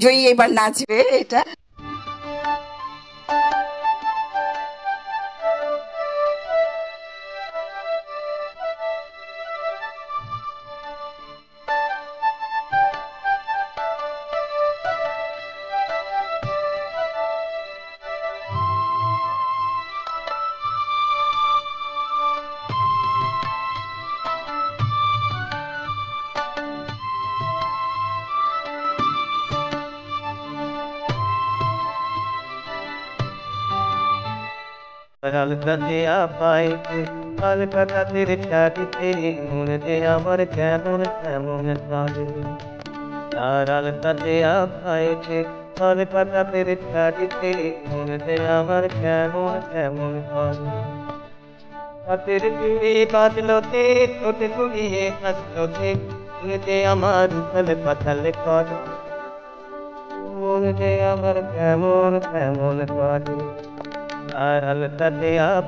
জয়ী এবার নাচবে এটা। কলকাতা পাইতে কলকাতার ছাড়িতে মনেতে আমার কেমন কেমন লাগে। কলকাতা পাইতে কলকাতার ছাড়িতে মনেতে আমার কেমন কেমন লাগে। হাতের চুড়ি বাজলোতে ছোটে চুড়িয়ে হাসলোতে মনেতে আমার কলকাতার করে। মনেতে আমার কেমন কেমন লাগে। কলকাতা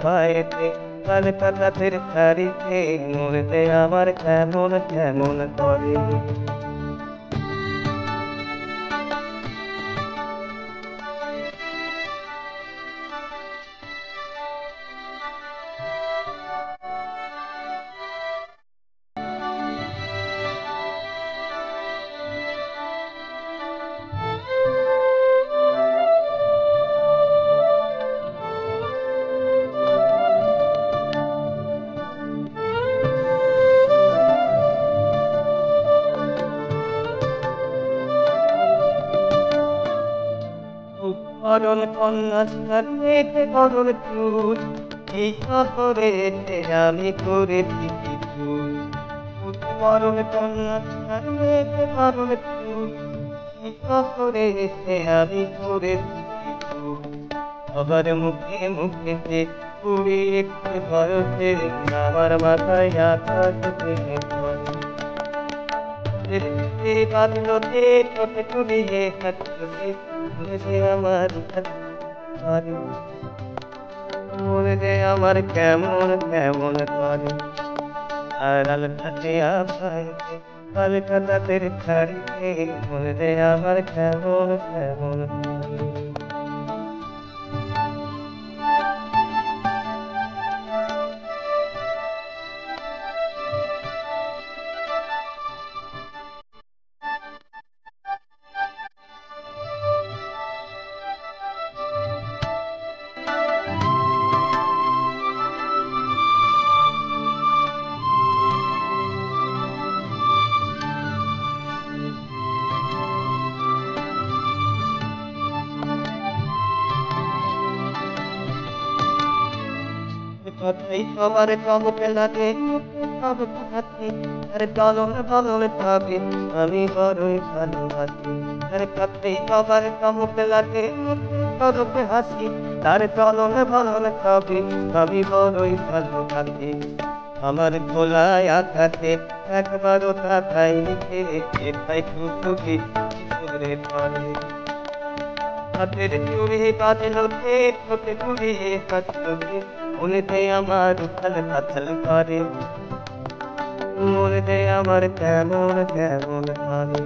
পাইতে কলকাতার ছাড়িতে মনেতে আমার কেমন কেমন করে। করণ কন্যা সাথে করণ চুল এই শহরেতে আমি করেছি কিছু। করণ কন্যা সাথে করণ চুল এই শহরেতে আমি করেছি কিছু। সবার মুখে মুখেতে পুরি একটু বয়সে আমার মাথায় আকাশ ভেঙে পড়ে। বাদলোতে ছোটে চুড়িয়ে হাসলোতে মনে আমার মনে আমার কেমন কেমন করে। কলকাতাতে ছাড়িতে মনে আমার কেমন কেমন করে। কথাই সবার চমকে লাগে সব কথাতে আরে বলনে বলনে ভাবে আমি বড়ই ভালোবাসি। আরে কথাই সবার চমকে লাগে সবকে হাসি তার বলনে বলনে ভাবে আমি বড়ই ভালোবাসি। আমার খোলায় আকাশে একবারও তাকাই নিচে এটাই টুকটুকি করে পড়ে। হাতের চুড়ি বাজলোতে ছোটে চুড়িয়ে হাসলোতে মনেতে আমার উথাল পাথাল করে। মনেতে আমার কেমন কেমন করে।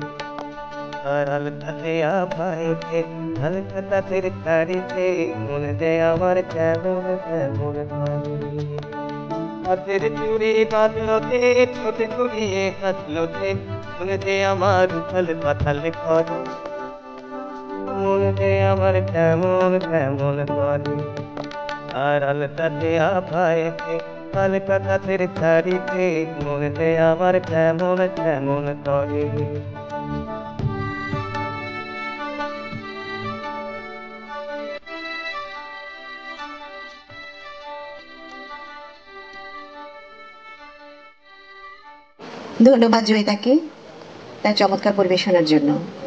কলকাতা পাইতে কলকাতার ছাড়িতে মনেতে আমার কেমন কেমন করে। হাতের চুড়ি বাজলোতে ছোটে চুড়িয়ে হাসলোতে মনেতে আমার উথাল পাথাল করে। মনেতে আমার কেমন কেমন করে। কলকাতা পাইতে কলকাতার ছাড়িতে মনেতে আমার কেমন কেমন করে। ধন্যবাদ জয়িতাকে তার চমৎকার পরিবেশনার জন্য।